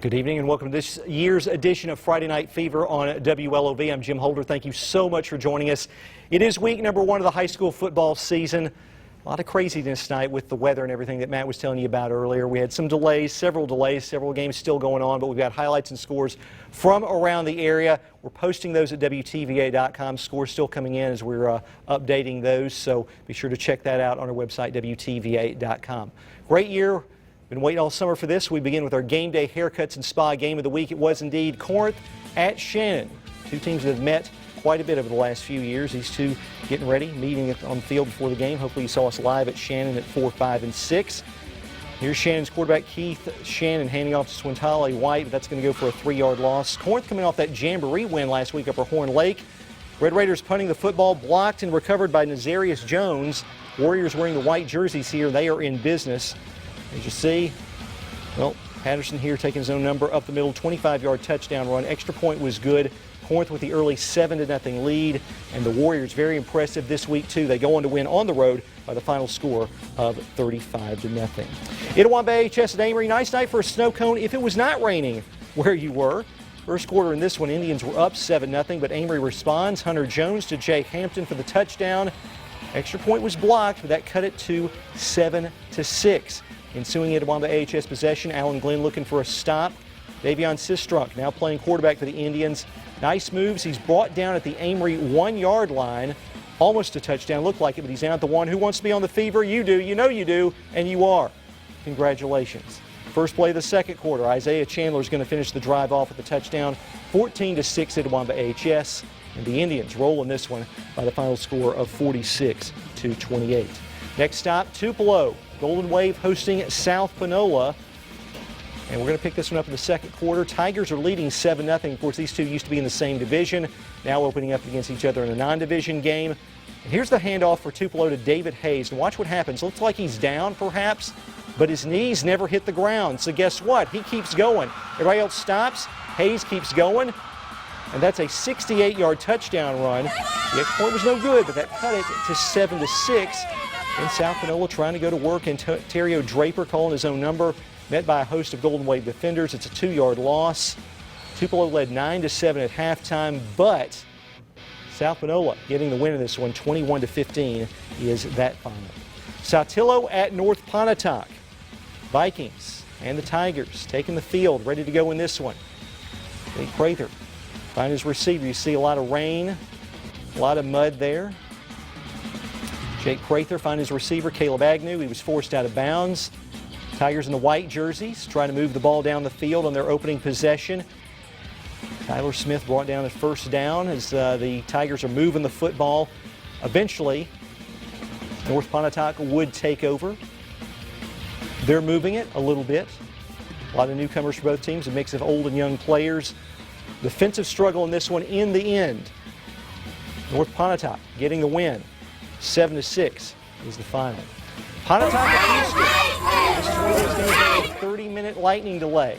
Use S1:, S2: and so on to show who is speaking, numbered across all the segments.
S1: Good evening and welcome to this year's edition of Friday Night Fever on WLOV. I'm Jim Holder. Thank you so much for joining us. It is week number 1 of the high school football season. A lot of craziness tonight with the weather and everything that Matt was telling you about earlier. We had some delays, several games still going on, but we've got highlights and scores from around the area. We're posting those at WTVA.com. Scores still coming in as we're updating those, so be sure to check that out on our website, WTVA.com. Great year. Been waiting all summer for this. We begin with our game day haircuts and spa game of the week. It was indeed Corinth at Shannon. Two teams that have met quite a bit over the last few years. These two getting ready, meeting on the field before the game. Hopefully you saw us live at Shannon at 4, 5, and 6. Here's Shannon's quarterback Keith Shannon handing off to Swintale White, but that's going to go for a 3-yard loss. Corinth coming off that Jamboree win last week over Horn Lake. Red Raiders punting the football, blocked and recovered by Nazarius Jones. Warriors wearing the white jerseys here. They are in business. As you see, well, Patterson here taking his own number up the middle, 25-yard touchdown run. Extra point was good. Corinth with the early 7-0 lead, and the Warriors very impressive this week too. They go on to win on the road by the final score of 35-0. Itawamba AHS at Amory, nice night for a snow cone if it was not raining where you were. First quarter in this one, Indians were up 7-0, but Amory responds. Hunter Jones to Jay Hampton for the touchdown. Extra point was blocked, but that cut it to 7-6. Ensuing Itawamba AHS possession, Alan Glenn looking for a stop. Davion Sistrunk now playing quarterback for the Indians. Nice moves. He's brought down at the Amory 1-yard line. Almost a touchdown. Looked like it, but he's down at the 1. Who wants to be on the Fever? You do. You know you do, and you are. Congratulations. First play of the second quarter. Isaiah Chandler is going to finish the drive off with the touchdown. 14-6 Itawamba AHS. And the Indians roll in this one by the final score of 46-28. Next stop, Tupelo. Golden Wave hosting South Panola. And we're going to pick this one up in the second quarter. Tigers are leading 7-0. Of course, these two used to be in the same division, now opening up against each other in a non-division game. And here's the handoff for Tupelo to David Hayes. And watch what happens. Looks like he's down, perhaps, but his knees never hit the ground. So guess what? He keeps going. Everybody else stops. Hayes keeps going. And that's a 68-yard touchdown run. The extra point was no good, but that cut it to 7-6. And South Panola trying to go to work, and Terrio Draper calling his own number. Met by a host of Golden Wave defenders. It's a 2-yard loss. Tupelo led 9-7 at halftime, but South Panola getting the win in this one, 21-15 is that final. Saltillo at North Pontotoc. Vikings and the Tigers taking the field, ready to go in this one. Jake Prather find his receiver. You see a lot of rain, a lot of mud there. Jake Prather find his receiver, Caleb Agnew. He was forced out of bounds. Tigers in the white jerseys trying to move the ball down the field on their opening possession. Tyler Smith brought down a first down as the Tigers are moving the football. Eventually, North Pontotoc would take over. They're moving it a little bit. A lot of newcomers for both teams, a mix of old and young players. Defensive struggle in this one in the end. North Pontotoc getting the win. 7-6 is the final. Pontotoc at Houston. This is one of those games that had a 30-minute lightning delay.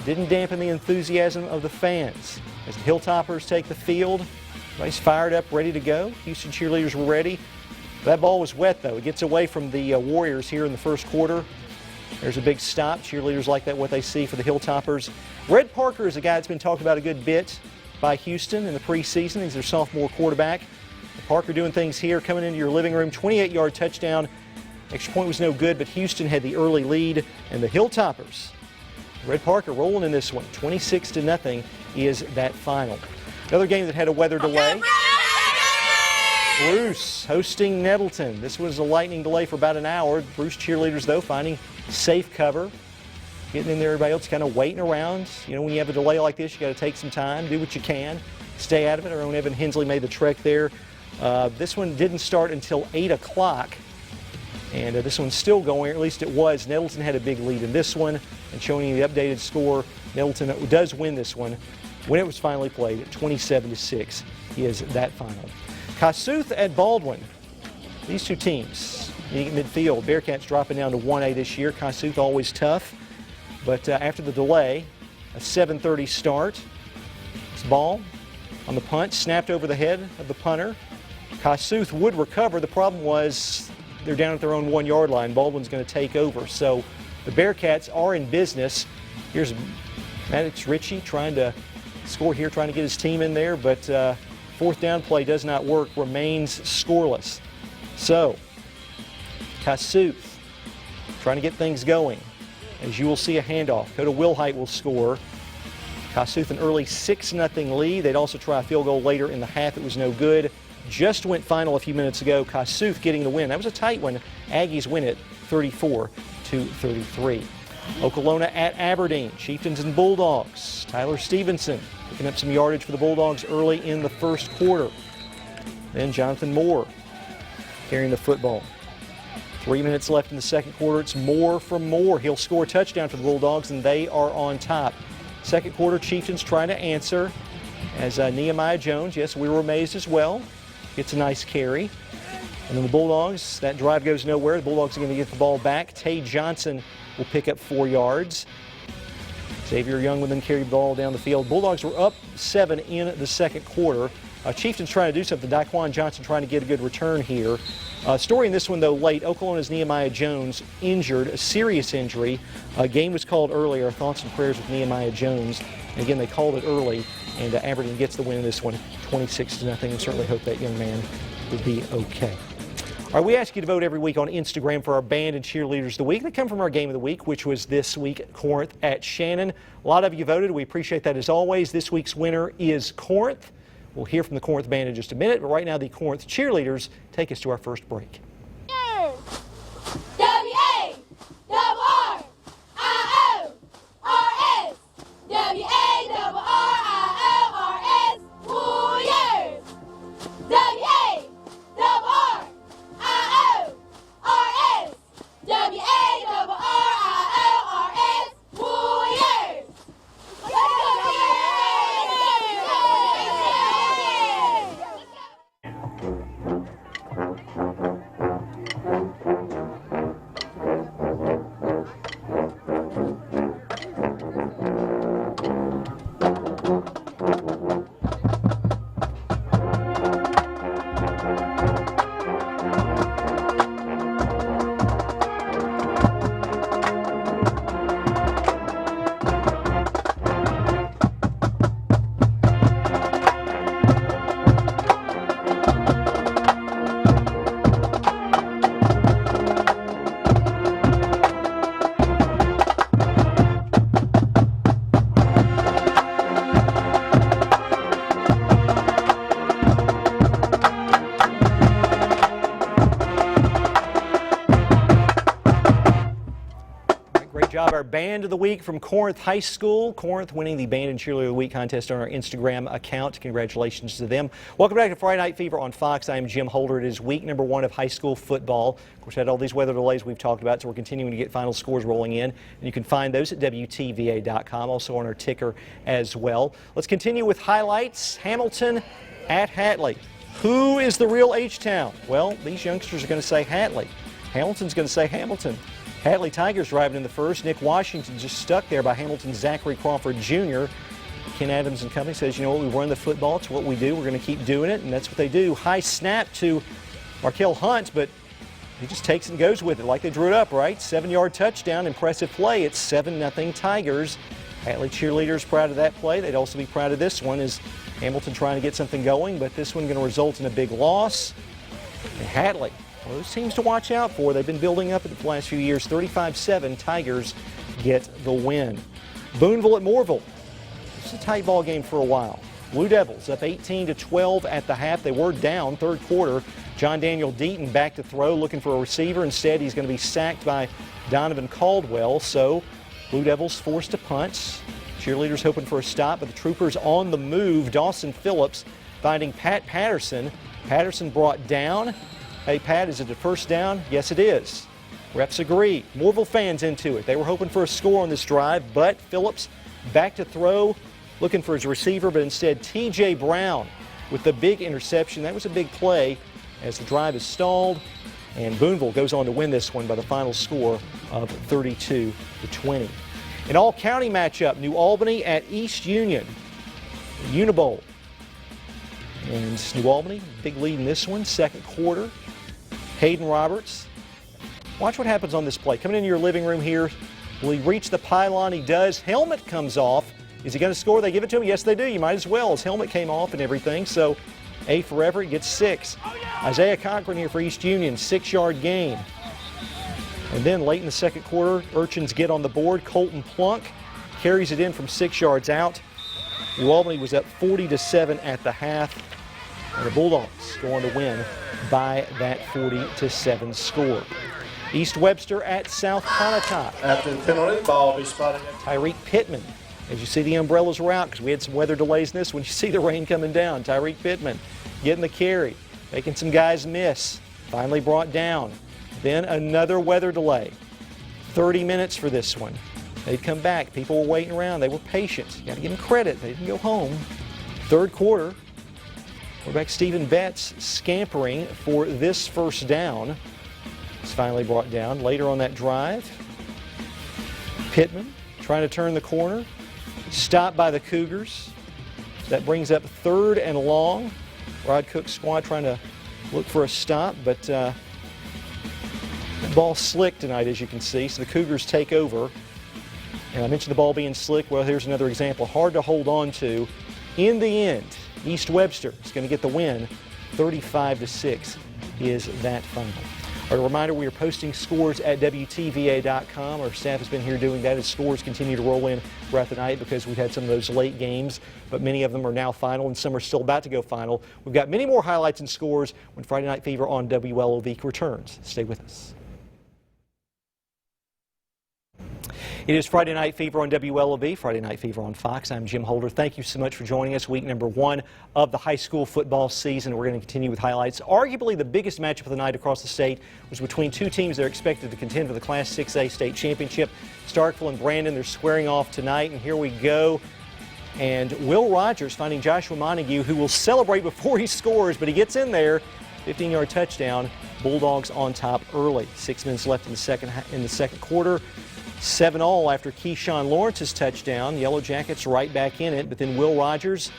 S1: Didn't dampen the enthusiasm of the fans. As the Hilltoppers take the field, everybody's fired up, ready to go. Houston cheerleaders were ready. That ball was wet, though. It gets away from the Warriors here in the first quarter. There's a big stop. Cheerleaders like that, what they see for the Hilltoppers. Red Parker is a guy that's been talked about a good bit by Houston in the preseason. He's their sophomore quarterback. Parker doing things here, coming into your living room, 28-yard touchdown. Extra point was no good, but Houston had the early lead, and the Hilltoppers, Red Parker rolling in this one, 26-0 is that final. Another game that had a weather delay. Bruce hosting Nettleton. This was a lightning delay for about an hour. Bruce cheerleaders, though, finding safe cover, getting in there, everybody else kind of waiting around. You know, when you have a delay like this, you got to take some time, do what you can, stay out of it. Our own Evan Hensley made the trek there. This one didn't start until 8 o'clock, and this one's still going, or at least it was. Nettleton had a big lead in this one, and showing you the updated score, Nettleton does win this one when it was finally played at 27-6 is that final. Kossuth at Baldwin. These two teams meeting at midfield. Bearcats dropping down to 1A this year. Kossuth always tough, but after the delay, a 7:30 start. This ball on the punt, snapped over the head of the punter. Kossuth would recover. The problem was they're down at their own 1-yard line. Baldwin's going to take over. So the Bearcats are in business. Here's Maddox Ritchie trying to score here, trying to get his team in there, but fourth down play does not work, remains scoreless. So, Kossuth trying to get things going. As you will see, a handoff. Dakota Wilhite will score. Kossuth an early 6-0 lead. They'd also try a field goal later in the half. It was no good. Just went final a few minutes ago. Kossuth getting the win. That was a tight one. Aggies win it 34-33. Okolona at Aberdeen. Chieftains and Bulldogs. Tyler Stevenson picking up some yardage for the Bulldogs early in the first quarter. Then Jonathan Moore carrying the football. 3 minutes left in the second quarter. It's Moore from Moore. He'll score a touchdown for the Bulldogs, and they are on top. Second quarter, Chieftains trying to answer as Nehemiah Jones, yes, we were amazed as well, gets a nice carry. And then the Bulldogs, that drive goes nowhere. The Bulldogs are going to get the ball back. Tay Johnson will pick up 4 yards. Xavier Young will then carry the ball down the field. Bulldogs were up 7 in the second quarter. Chieftains trying to do something. Daquan Johnson trying to get a good return here. Story in this one, though, late. Okolona's Nehemiah Jones injured, a serious injury. Game was called earlier. Thoughts and prayers with Nehemiah Jones. And again, they called it early, and Aberdeen gets the win in this one, 26-0, and certainly hope that young man will be okay. All right, we ask you to vote every week on Instagram for our band and cheerleaders of the week. They come from our game of the week, which was this week, Corinth at Shannon. A lot of you voted. We appreciate that as always. This week's winner is Corinth. We'll hear from the Corinth band in just a minute, but right now the Corinth cheerleaders take us to our first break. Our band of the week from Corinth High School. Corinth winning the Band and Cheerleader of the Week contest on our Instagram account. Congratulations to them. Welcome back to Friday Night Fever on Fox. I am Jim Holder. It is week number 1 of high school football. Of course, we had all these weather delays we've talked about, so we're continuing to get final scores rolling in. And you can find those at WTVA.com, also on our ticker as well. Let's continue with highlights. Hamilton at Hatley. Who is the real H-Town? Well, these youngsters are going to say Hatley. Hamilton's going to say Hamilton. Hatley Tigers driving in the first. Nick Washington just stuck there by Hamilton's Zachary Crawford Jr. Ken Adams and company says, you know what, we run the football. It's what we do. We're going to keep doing it, and that's what they do. High snap to Markel Hunt, but he just takes it and goes with it like they drew it up, right? 7-yard touchdown, impressive play. It's 7-0 Tigers. Hatley cheerleaders proud of that play. They'd also be proud of this one as Hamilton trying to get something going, but this one going to result in a big loss. And Hatley, well, those teams to watch out for. They've been building up in the last few years. 35-7, Tigers get the win. Boonville at Moorville. This is a tight ball game for a while. Blue Devils up 18-12 at the half. They were down third quarter. John Daniel Deaton back to throw, looking for a receiver. Instead, he's going to be sacked by Donovan Caldwell. So Blue Devils forced to punt. Cheerleaders hoping for a stop, but the Troopers on the move. Dawson Phillips finding Pat Patterson. Patterson brought down. Hey, Pat, is it a first down? Yes, it is. Refs agree. Moorville fans into it. They were hoping for a score on this drive, but Phillips back to throw, looking for his receiver, but instead T.J. Brown with the big interception. That was a big play as the drive is stalled, and Boonville goes on to win this one by the final score of 32-20. An all-county matchup, New Albany at East Union. Unibowl. And New Albany, big lead in this one, second quarter. Hayden Roberts. Watch what happens on this play. Coming into your living room here, Will he reach the pylon? He does. Helmet comes off. Is he going to score? They give it to him? Yes, they do. You might as well. His helmet came off and everything. So A for Everett gets 6. Isaiah Cochran here for East Union, 6-yard gain. And then late in the second quarter, Urchins get on the board. Colton Plunk carries it in from 6 yards out. New Albany was up 40-7 at the half. And the Bulldogs go on to win by that 40-7 score. East Webster at South Pontotoc.
S2: After the penalty, the ball will be spotted.
S1: Tyreek Pittman. As you see, the umbrellas were out because we had some weather delays in this. When you see the rain coming down, Tyreek Pittman getting the carry, making some guys miss. Finally brought down. Then another weather delay. 30 minutes for this one. They'd come back. People were waiting around. They were patient. You got to give them credit. They didn't go home. Third quarter, quarterback Stephen Betts scampering for this first down. It's finally brought down. Later on that drive, Pittman trying to turn the corner. Stopped by the Cougars. That brings up 3rd and long. Rod Cook's squad trying to look for a stop, but the ball slick tonight, as you can see. So the Cougars take over. And I mentioned the ball being slick. Well, here's another example. Hard to hold on to. In the end, East Webster is going to get the win. 35-6 is that final. A reminder, we are posting scores at WTVA.com. Our staff has been here doing that as scores continue to roll in throughout the night because we've had some of those late games, but many of them are now final and some are still about to go final. We've got many more highlights and scores when Friday Night Fever on WLOV returns. Stay with us. It is Friday Night Fever on WLOV, Friday Night Fever on Fox. I'm Jim Holder. Thank you so much for joining us. Week number 1 of the high school football season. We're going to continue with highlights. Arguably the biggest matchup of the night across the state was between two teams that are expected to contend for the Class 6A state championship. Starkville and Brandon, they're squaring off tonight, and here we go. And Will Rogers finding Joshua Montague, who will celebrate before he scores, but he gets in there. 15-yard touchdown. Bulldogs on top early. 6 minutes left in the second quarter. 7-all after Keyshawn Lawrence's touchdown. Yellow Jackets right back in it, but then Will Rogers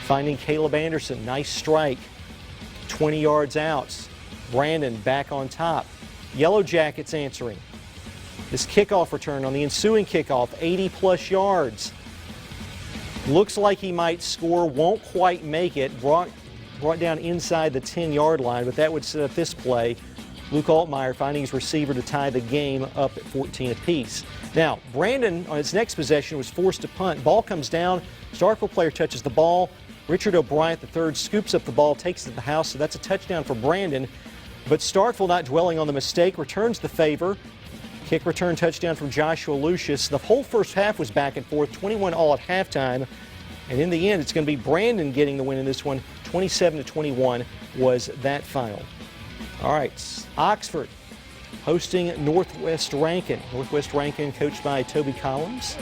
S1: finding Caleb Anderson. Nice strike. 20 yards out. Brandon back on top. Yellow Jackets answering. This kickoff return on the ensuing kickoff, 80-plus yards. Looks like he might score, won't quite make it. Brought down inside the 10-yard line, but that would set up this play. Luke Altmaier finding his receiver to tie the game up at 14 apiece. Now, Brandon, on its next possession, was forced to punt. Ball comes down. Starkville player touches the ball. Richard O'Brien, III, scoops up the ball, takes it to the house, so that's a touchdown for Brandon. But Starkville, not dwelling on the mistake, returns the favor. Kick return touchdown from Joshua Lucius. The whole first half was back and forth, 21-all at halftime. And in the end, it's going to be Brandon getting the win in this one. 27-21 was that final. All right, Oxford hosting Northwest Rankin. Northwest Rankin coached by Toby Collins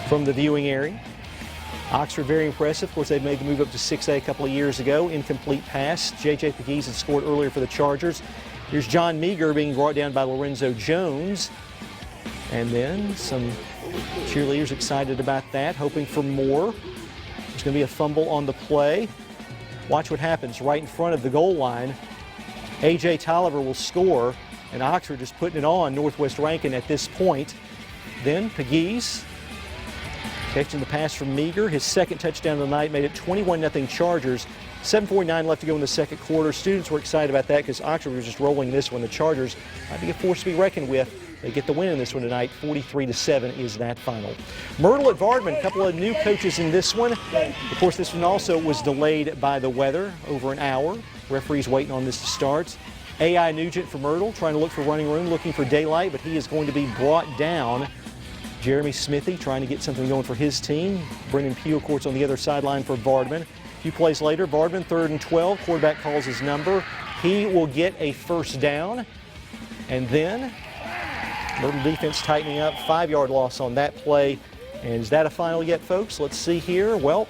S1: from the viewing area. Oxford very impressive. Of course, they made the move up to 6A a couple of years ago. Incomplete pass. J.J. Pegues had scored earlier for the Chargers. Here's John Meager being brought down by Lorenzo Jones. And then some cheerleaders excited about that, hoping for more. There's going to be a fumble on the play. Watch what happens right in front of the goal line. A.J. Tolliver will score, and Oxford is putting it on Northwest Rankin at this point. Then Pegues catching the pass from Meager. His second touchdown of the night made it 21-0 Chargers. 7:49 left to go in the second quarter. Students were excited about that because Oxford was just rolling this one. The Chargers might be a force to be reckoned with. They get the win in this one tonight. 43-7 is that final. Myrtle at Vardman, a couple of new coaches in this one. Of course, this one also was delayed by the weather over an hour. Referees waiting on this to start. A.I. Nugent for Myrtle, trying to look for running room, looking for daylight, but he is going to be brought down. Jeremy Smithy trying to get something going for his team. Brendan Pugh, of course, on the other sideline for Vardman. A few plays later, Vardman 3rd and 12. Quarterback calls his number. He will get a first down. And then Myrtle defense tightening up. 5-yard loss on that play. And is that a final yet, folks? Let's see here. Well,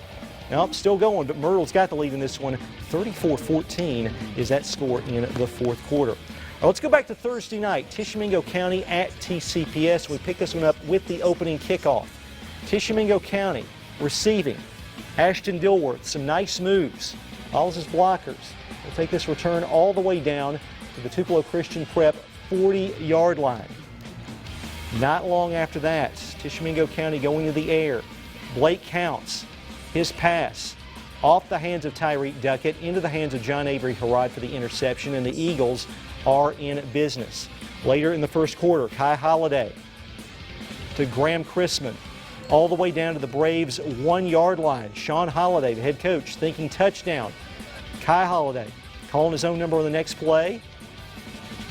S1: no, still going, but Myrtle's got the lead in this one. 34-14 is that score in the fourth quarter. Let's go back to Thursday night. Tishomingo County at TCPS. We picked this one up with the opening kickoff. Tishomingo County receiving. Ashton Dilworth, some nice moves. Follows his blockers. We'll take this return all the way down to the Tupelo Christian Prep 40-yard line. Not long after that, Tishomingo County going to the air. Blake Counts, his pass off the hands of Tyreek Duckett into the hands of John Avery Harrod for the interception, and the Eagles are in business. Later in the first quarter, Kai Holiday to Graham Chrisman, all the way down to the Braves' 1-yard line. Sean Holiday, the head coach, thinking touchdown. Kai Holiday calling his own number on the next play.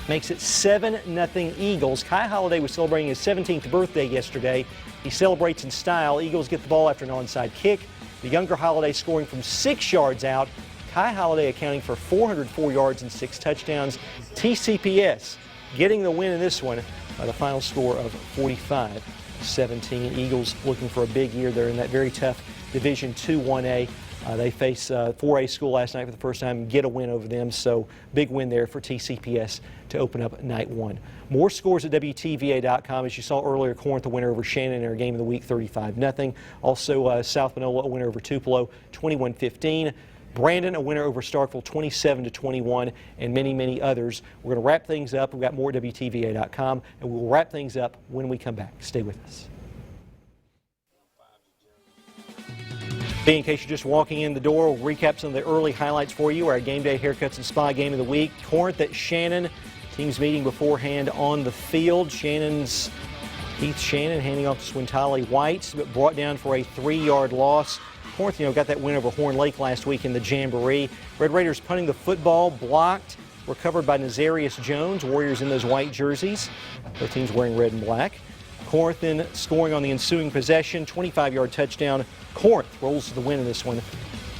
S1: Makes it 7-0 Eagles. Kai Holiday was celebrating his 17th birthday yesterday. He celebrates in style. Eagles get the ball after an onside kick. The younger Holiday scoring from 6 yards out. Kai Holiday accounting for 404 yards and 6 touchdowns. TCPS getting the win in this one by the final score of 45-17. Eagles looking for a big year. They're in that very tough Division II 1A. They face 4A school last night for the first time, get a win over them, so big win there for TCPS to open up night 1. More scores at WTVA.com. As you saw earlier, Corinth a winner over Shannon in our game of the week, 35-0. Also, South Panola a winner over Tupelo, 21-15. Brandon a winner over Starkville, 27-21, and many, many others. We're going to wrap things up. We've got more at WTVA.com, and we'll wrap things up when we come back. Stay with us. In case you're just walking in the door, we'll recap some of the early highlights for you. Our game day haircuts and spa game of the week. Corinth at Shannon. Teams meeting beforehand on the field. Heath Shannon handing off to Swintali White, but brought down for a 3-yard loss. Corinth, got that win over Horn Lake last week in the Jamboree. Red Raiders punting the football, blocked, recovered by Nazarius Jones. Warriors in those white jerseys. Both teams wearing red and black. Corinth then scoring on the ensuing possession, 25-yard touchdown. Corinth rolls to the win in this one.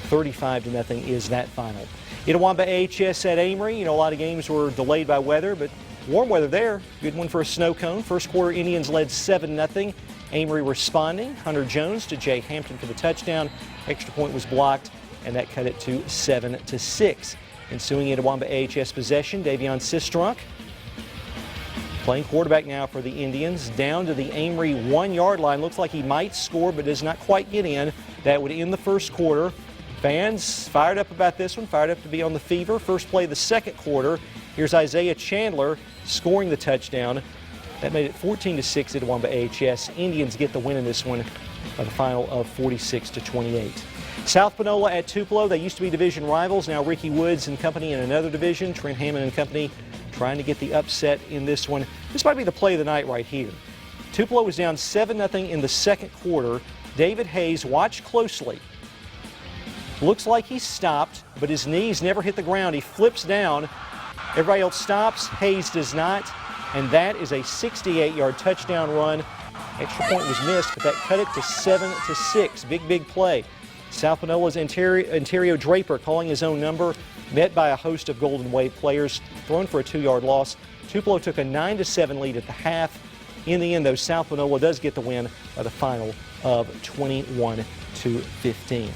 S1: 35-0 is that final. Itawamba AHS at Amory. A lot of games were delayed by weather, but warm weather there. Good one for a snow cone. First quarter, Indians led 7-0. Amory responding. Hunter Jones to Jay Hampton for the touchdown. Extra point was blocked, and that cut it to 7-6. Ensuing Itawamba AHS possession, Davion Sistrunk playing quarterback now for the Indians, down to the Amory 1-yard line. Looks like he might score, but does not quite get in. That would end the first quarter. Fans fired up about this one, fired up to be on the fever. First play of the second quarter. Here's Isaiah Chandler scoring the touchdown. That made it 14-6 at Itawamba AHS. Indians get the win in this one by the final of 46-28. South Panola at Tupelo. They used to be division rivals. Now Ricky Woods and company in another division. Trent Hammond and company trying to get the upset in this one. This might be the play of the night right here. Tupelo was down 7-0 in the second quarter. David Hayes, watch closely. Looks like he stopped, but his knees never hit the ground. He flips down. Everybody else stops. Hayes does not. And that is a 68-yard touchdown run. Extra point was missed, but that cut it to 7-6. Big, big play. South Panola's Ontario Draper calling his own number, met by a host of Golden Wave players, thrown for a 2-yard loss. Tupelo took a 9-7 lead at the half. In the end, though, South Panola does get the win by the final of 21-15.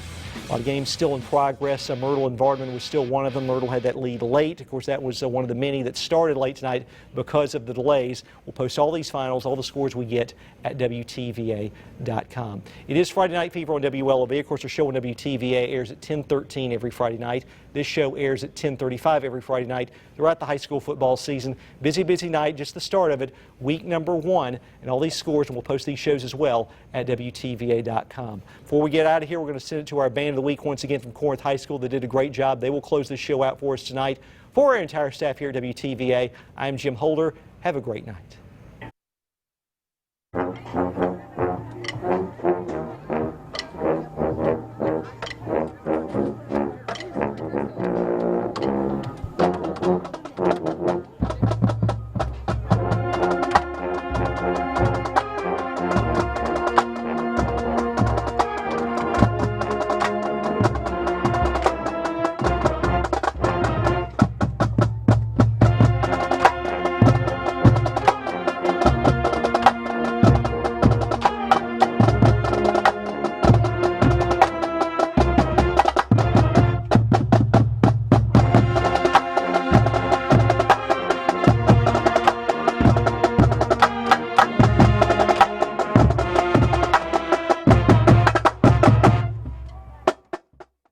S1: A lot of games still in progress. Myrtle and Vardman was still one of them. Myrtle had that lead late. Of course, that was one of the many that started late tonight because of the delays. We'll post all these finals, all the scores we get at WTVA.com. It is Friday Night Fever on WLOV. Of course, our show on WTVA airs at 10:13 every Friday night. This show airs at 10:35 every Friday night throughout the high school football season. Busy, busy night, just the start of it. Week number 1, and all these scores, and we'll post these shows as well at WTVA.com. Before we get out of here, we're going to send it to our Band of the Week once again from Corinth High School. They did a great job. They will close this show out for us tonight. For our entire staff here at WTVA, I'm Jim Holder. Have a great night.